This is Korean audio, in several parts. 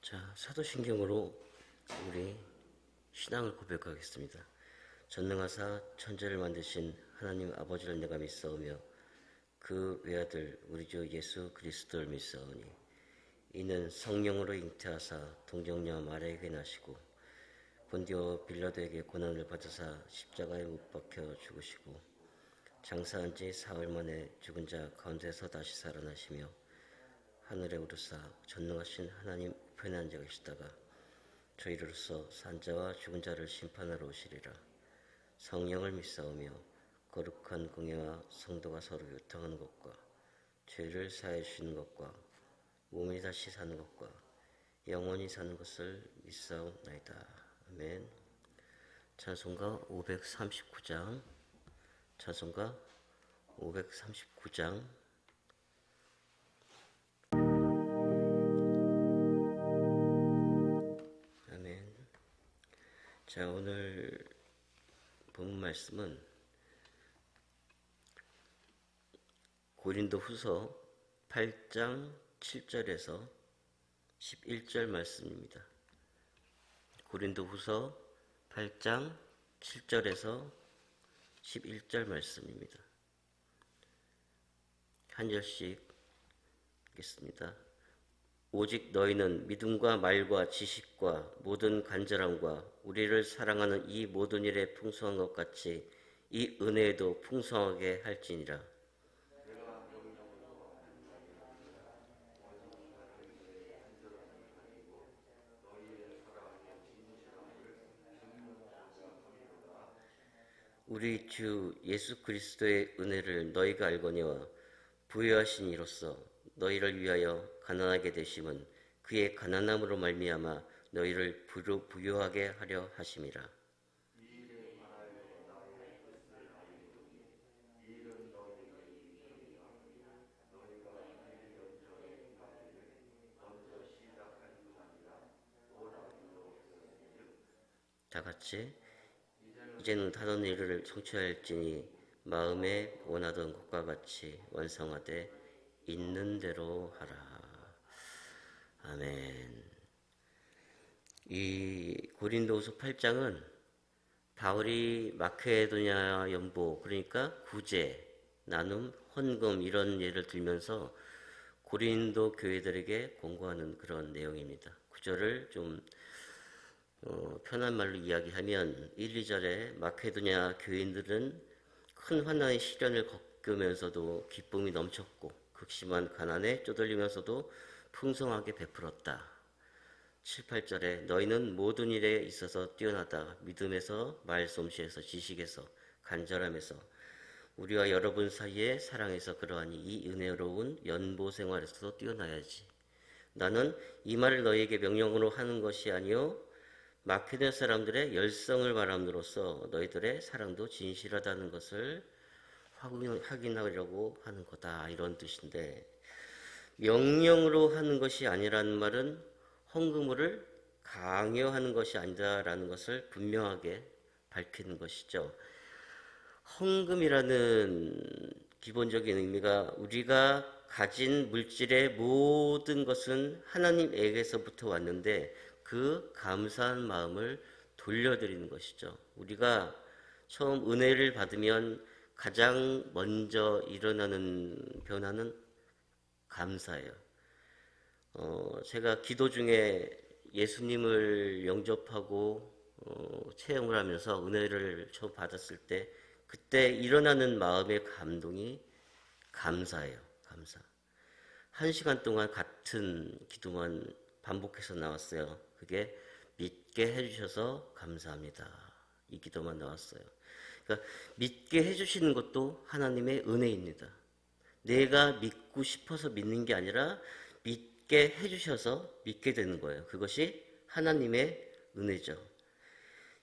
자, 사도신경으로 우리 신앙을 고백하겠습니다. 전능하사 천지를 만드신 하나님 아버지를 내가 믿사오며 그 외아들 우리 주 예수 그리스도를 믿사오니 이는 성령으로 잉태하사 동정녀 마리아에게 나시고 본디오 빌라도에게 고난을 받으사 십자가에 못 박혀 죽으시고 장사한 지 사흘 만에 죽은 자 가운데서 다시 살아나시며 하늘에 오르사 전능하신 하나님 우편에 앉아 계시다가 저희로서 산자와 죽은 자를 심판하러 오시리라. 성령을 믿사오며 거룩한 공예와 성도가 서로 교통하는 것과 죄를 사해 주시는 것과 몸이 다시 사는 것과 영원히 사는 것을 믿사옵나이다. 아멘. 찬송가 539장 찬송가 539장 아멘. 자, 오늘 본 말씀은 고린도후서 8장 7절에서 11절 말씀입니다. 고린도후서 8장 7절에서 11절 말씀입니다. 한 절씩 읽겠습니다. 오직 너희는 믿음과 말과 지식과 모든 간절함과 우리를 사랑하는 이 모든 일에 풍성한 것 같이 이 은혜에도 풍성하게 할지니라. 우리 주 예수 그리스도의 은혜를 너희가 알거니와 부유하신 이로써 너희를 위하여 가난하게 되심은 그의 가난함으로 말미암아 너희를 부유하게 하려 하심이라. 다 같이 이제는 다른 일을 성취할지니 마음에 원하던 것과 같이 완성하되 있는 대로 하라. 아멘. 이 고린도후서 8장은 바울이 마케도냐 연보, 그러니까 구제, 나눔, 헌금 이런 예를 들면서 고린도 교회들에게 권고하는 그런 내용입니다. 구절을 좀 편한 말로 이야기하면 1, 2절에 마케도냐 교인들은 큰 환난의 시련을 겪으면서도 기쁨이 넘쳤고 극심한 가난에 쪼들리면서도 풍성하게 베풀었다. 7, 8절에 너희는 모든 일에 있어서 뛰어나다. 믿음에서, 말솜씨에서, 지식에서, 간절함에서, 우리와 여러분 사이의 사랑에서 그러하니 이 은혜로운 연보 생활에서도 뛰어나야지. 나는 이 말을 너희에게 명령으로 하는 것이 아니요 마케도냐 사람들의 열성을 말함으로써 너희들의 사랑도 진실하다는 것을 확인하려고 하는 거다, 이런 뜻인데, 명령으로 하는 것이 아니라는 말은 헌금을 강요하는 것이 아니다라는 것을 분명하게 밝히는 것이죠. 헌금이라는 기본적인 의미가 우리가 가진 물질의 모든 것은 하나님에게서부터 왔는데 그 감사한 마음을 돌려드리는 것이죠. 우리가 처음 은혜를 받으면 가장 먼저 일어나는 변화는 감사예요. 제가 기도 중에 예수님을 영접하고 체험을 하면서 은혜를 처음 받았을 때 그때 일어나는 마음의 감동이 감사예요. 감사. 1시간 동안 같은 기도만 반복해서 나왔어요. 그게 믿게 해주셔서 감사합니다. 이 기도만 나왔어요. 그러니까 믿게 해주시는 것도 하나님의 은혜입니다. 내가 믿고 싶어서 믿는 게 아니라 믿게 해주셔서 믿게 되는 거예요. 그것이 하나님의 은혜죠.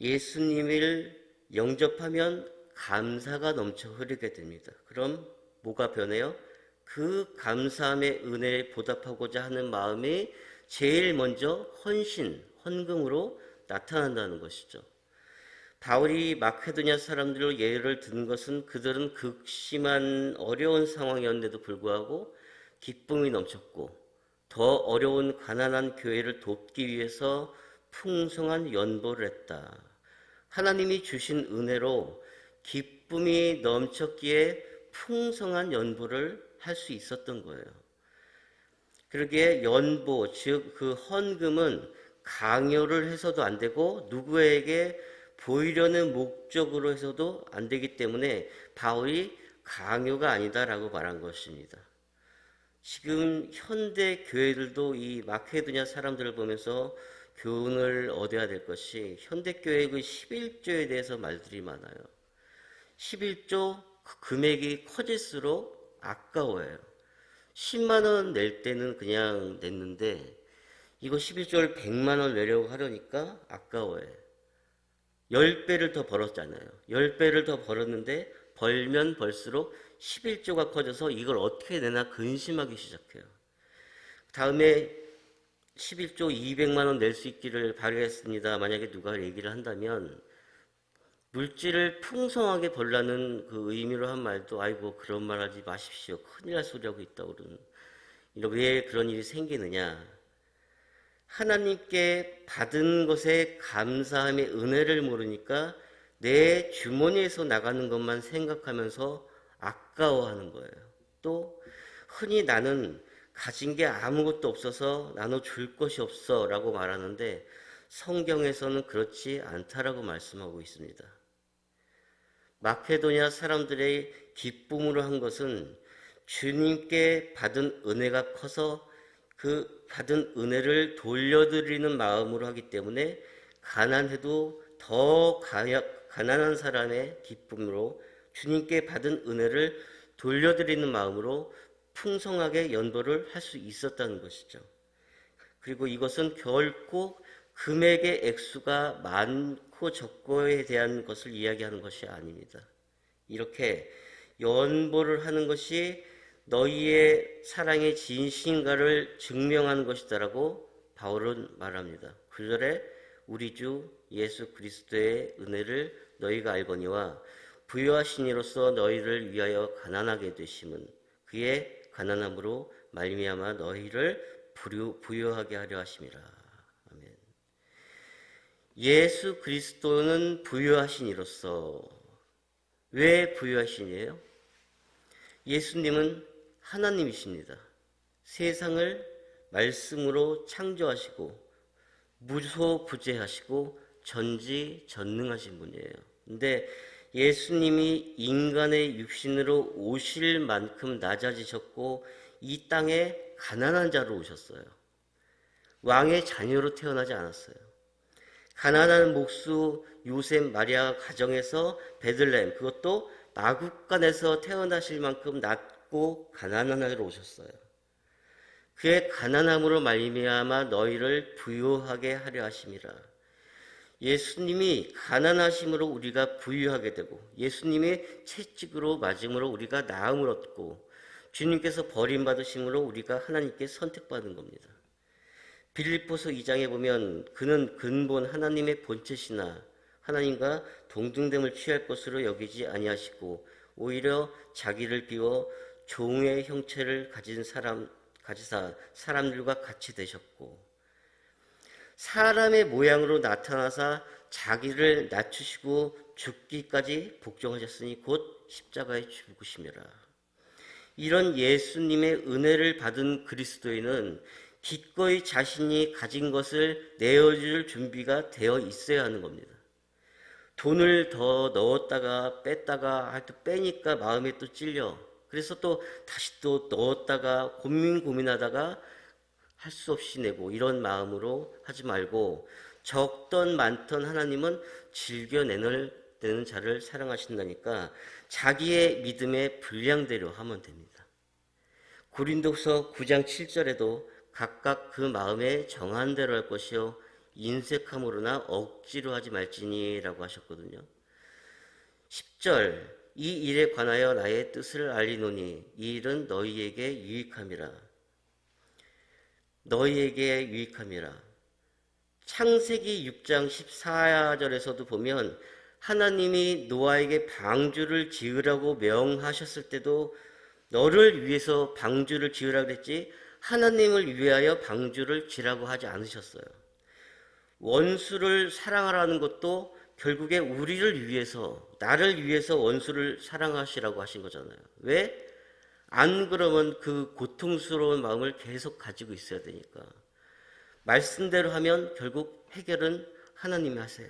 예수님을 영접하면 감사가 넘쳐 흐르게 됩니다. 그럼 뭐가 변해요? 그 감사함의 은혜에 보답하고자 하는 마음이 제일 먼저 헌금으로 나타난다는 것이죠. 바울이 마케도냐 사람들로 예를 든 것은 그들은 극심한 어려운 상황이었는데도 불구하고 기쁨이 넘쳤고 더 어려운 가난한 교회를 돕기 위해서 풍성한 연보를 했다. 하나님이 주신 은혜로 기쁨이 넘쳤기에 풍성한 연보를 할 수 있었던 거예요. 그러기에 연보, 즉 그 헌금은 강요를 해서도 안 되고 누구에게 보이려는 목적으로 해서도 안 되기 때문에 바울이 강요가 아니다라고 말한 것입니다. 지금 현대 교회들도 이 마케도냐 사람들을 보면서 교훈을 얻어야 될 것이, 현대 교회의 그 11조에 대해서 말들이 많아요. 11조 그 금액이 커질수록 아까워요. 10만 원 낼 때는 그냥 냈는데 이거 11조를 100만 원 내려고 하려니까 아까워요. 10배를 더 벌었잖아요. 10배를 더 벌었는데 벌면 벌수록 11조가 커져서 이걸 어떻게 내나 근심하기 시작해요. 다음에 11조 200만 원 낼 수 있기를 바라겠습니다. 만약에 누가 얘기를 한다면 물질을 풍성하게 벌라는 그 의미로 한 말도 아이고 그런 말 하지 마십시오. 큰일 날 소리 하고 있다고 그러는. 왜 그런 일이 생기느냐. 하나님께 받은 것에 감사함의 은혜를 모르니까 내 주머니에서 나가는 것만 생각하면서 아까워하는 거예요. 또 흔히 나는 가진 게 아무것도 없어서 나눠줄 것이 없어 라고 말하는데 성경에서는 그렇지 않다라고 말씀하고 있습니다. 마케도냐 사람들의 기쁨으로 한 것은 주님께 받은 은혜가 커서 그 받은 은혜를 돌려드리는 마음으로 하기 때문에 가난해도 더 가난한 사람의 기쁨으로 주님께 받은 은혜를 돌려드리는 마음으로 풍성하게 연보를 할 수 있었다는 것이죠. 그리고 이것은 결코 금액의 액수가 많고 적고에 대한 것을 이야기하는 것이 아닙니다. 이렇게 연보를 하는 것이 너희의 사랑의 진심인가를 증명하는 것이다라고 바울은 말합니다. 9절에 우리 주 예수 그리스도의 은혜를 너희가 알거니와 부요하신 이로써 너희를 위하여 가난하게 되심은 그의 가난함으로 말미암아 너희를 부요하게 하려 하심이라. 아멘. 예수 그리스도는 부요하신 이로써. 왜 부요하신 이에요? 예수님은 하나님이십니다. 세상을 말씀으로 창조하시고 무소부재하시고 전지전능하신 분이에요. 근데 예수님이 인간의 육신으로 오실 만큼 낮아지셨고 이 땅에 가난한 자로 오셨어요. 왕의 자녀로 태어나지 않았어요. 가난한 목수 요셉 마리아 가정에서 베들레헴, 그것도 마국간에서 태어나실 만큼 낮고 가난한 자로 오셨어요. 그의 가난함으로 말미암아 너희를 부요하게 하려 하심이라. 예수님이 가난하심으로 우리가 부유하게 되고 예수님의 채찍으로 맞음으로 우리가 나음을 얻고 주님께서 버림받으심으로 우리가 하나님께 선택받은 겁니다. 빌립보서 2장에 보면 그는 근본 하나님의 본체시나 하나님과 동등됨을 취할 것으로 여기지 아니하시고 오히려 자기를 비워 종의 형체를 가지사 사람들과 같이 되셨고 사람의 모양으로 나타나사 자기를 낮추시고 죽기까지 복종하셨으니 곧 십자가에 죽으심이라. 이런 예수님의 은혜를 받은 그리스도인은 기꺼이 자신이 가진 것을 내어줄 준비가 되어 있어야 하는 겁니다. 돈을 더 넣었다가 뺐다가 하여튼 빼니까 마음에 또 찔려. 그래서 또 다시 또 넣었다가 고민하다가 할 수 없이 내고 이런 마음으로 하지 말고 적던 많던 하나님은 즐겨내는 자를 사랑하신다니까 자기의 믿음의 분량대로 하면 됩니다. 고린도서 9장 7절에도 각각 그 마음에 정한 대로 할 것이요 인색함으로나 억지로 하지 말지니라고 하셨거든요. 10절 이 일에 관하여 나의 뜻을 알리노니 이 일은 너희에게 유익함이라. 너희에게 유익함이라. 창세기 6장 14절에서도 보면 하나님이 노아에게 방주를 지으라고 명하셨을 때도 너를 위해서 방주를 지으라 그랬지 하나님을 위하여 방주를 지라고 하지 않으셨어요. 원수를 사랑하라는 것도 결국에 우리를 위해서, 나를 위해서 원수를 사랑하시라고 하신 거잖아요. 왜? 안 그러면 그 고통스러운 마음을 계속 가지고 있어야 되니까. 말씀대로 하면 결국 해결은 하나님이 하세요.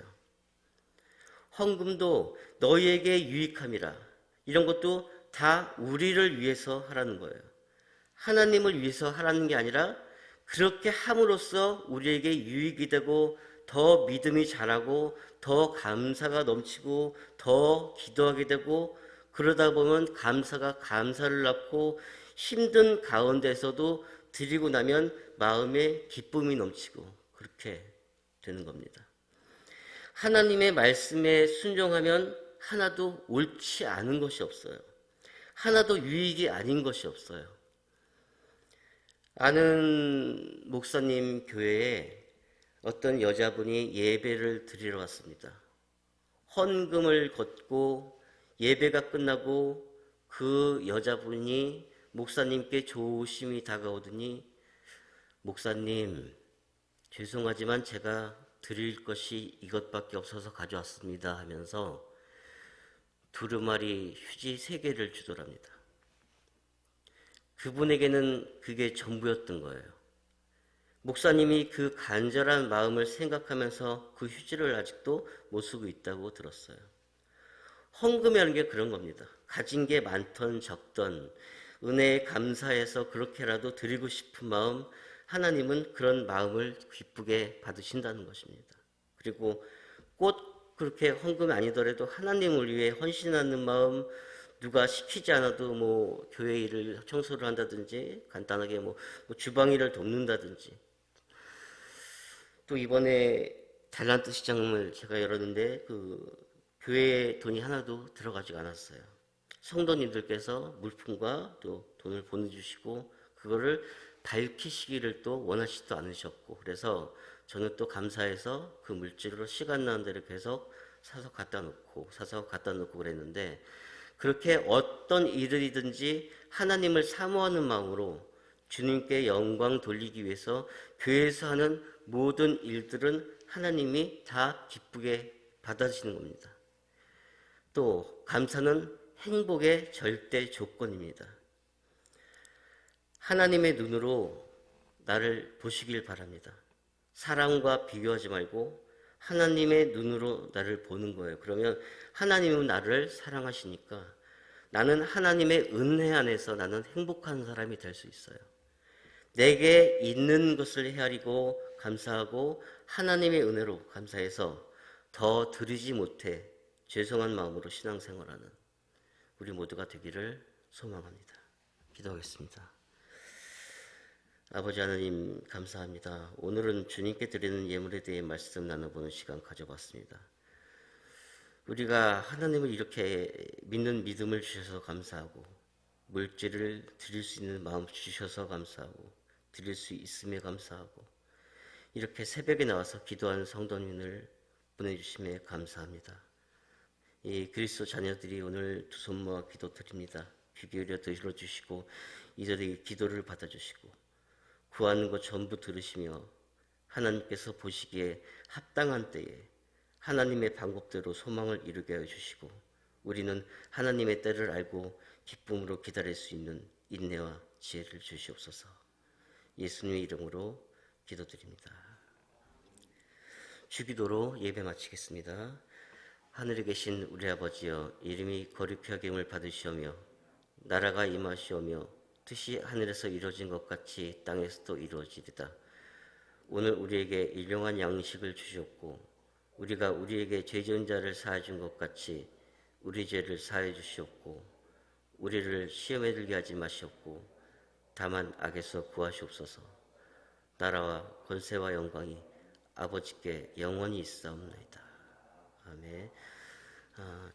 헌금도 너희에게 유익함이라. 이런 것도 다 우리를 위해서 하라는 거예요. 하나님을 위해서 하라는 게 아니라 그렇게 함으로써 우리에게 유익이 되고 더 믿음이 자라고 더 감사가 넘치고 더 기도하게 되고 그러다 보면 감사가 감사를 낳고 힘든 가운데서도 드리고 나면 마음에 기쁨이 넘치고 그렇게 되는 겁니다. 하나님의 말씀에 순종하면 하나도 옳지 않은 것이 없어요. 하나도 유익이 아닌 것이 없어요. 아는 목사님 교회에 어떤 여자분이 예배를 드리러 왔습니다. 헌금을 걷고 예배가 끝나고 그 여자분이 목사님께 조심히 다가오더니 목사님, 죄송하지만 제가 드릴 것이 이것밖에 없어서 가져왔습니다 하면서 두루마리 휴지 3개를 주더랍니다. 그분에게는 그게 전부였던 거예요. 목사님이 그 간절한 마음을 생각하면서 그 휴지를 아직도 못 쓰고 있다고 들었어요. 헌금이라는 게 그런 겁니다. 가진 게 많던 적던 은혜에 감사해서 그렇게라도 드리고 싶은 마음, 하나님은 그런 마음을 기쁘게 받으신다는 것입니다. 그리고 꼭 그렇게 헌금이 아니더라도 하나님을 위해 헌신하는 마음, 누가 시키지 않아도 뭐 교회 일을 청소를 한다든지 간단하게 뭐 주방 일을 돕는다든지, 또 이번에 달란트 시장을 제가 열었는데 그 교회에 돈이 하나도 들어가지가 않았어요. 성도님들께서 물품과 또 돈을 보내주시고 그거를 밝히시기를 또 원하시지도 않으셨고, 그래서 저는 또 감사해서 그 물질로 시간 나는 대로 계속 사서 갖다 놓고 그랬는데, 그렇게 어떤 일이든지 하나님을 사모하는 마음으로 주님께 영광 돌리기 위해서 교회에서 하는 모든 일들은 하나님이 다 기쁘게 받아주시는 겁니다. 또 감사는 행복의 절대 조건입니다. 하나님의 눈으로 나를 보시길 바랍니다. 사람과 비교하지 말고 하나님의 눈으로 나를 보는 거예요. 그러면 하나님은 나를 사랑하시니까 나는 하나님의 은혜 안에서 나는 행복한 사람이 될 수 있어요. 내게 있는 것을 헤아리고 감사하고 하나님의 은혜로 감사해서 더 드리지 못해 죄송한 마음으로 신앙생활하는 우리 모두가 되기를 소망합니다. 기도하겠습니다. 아버지 하나님 감사합니다. 오늘은 주님께 드리는 예물에 대해 말씀 나눠보는 시간 가져봤습니다. 우리가 하나님을 이렇게 믿는 믿음을 주셔서 감사하고 물질을 드릴 수 있는 마음 주셔서 감사하고 드릴 수 있음에 감사하고 이렇게 새벽에 나와서 기도하는 성도님을 보내주심에 감사합니다. 이 그리스도 자녀들이 오늘 두 손 모아 기도 드립니다. 귀 기울여 들어주시고 이들의 기도를 받아주시고 구하는 것 전부 들으시며 하나님께서 보시기에 합당한 때에 하나님의 방법대로 소망을 이루게 하여 주시고 우리는 하나님의 때를 알고 기쁨으로 기다릴 수 있는 인내와 지혜를 주시옵소서. 예수님의 이름으로 기도드립니다. 주기도로 예배 마치겠습니다. 하늘에 계신 우리 아버지여, 이름이 거룩히 여김을 받으시오며 나라가 임하시오며 뜻이 하늘에서 이루어진 것 같이 땅에서도 이루어지리다. 오늘 우리에게 일용할 양식을 주시옵고 우리가 우리에게 죄 지은 자를 사하여 준 것 같이 우리 죄를 사하여 주시옵고 우리를 시험에 들게 하지 마시옵고 다만 악에서 구하시옵소서. 나라와 권세와 영광이 아버지께 영원히 있사옵나이다. 아멘.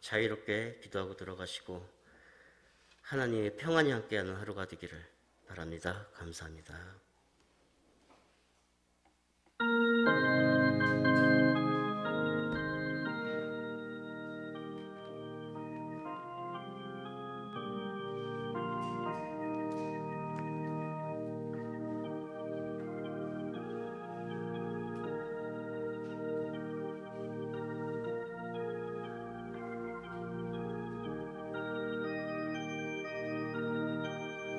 자유롭게 기도하고 들어가시고 하나님의 평안이 함께하는 하루가 되기를 바랍니다. 감사합니다.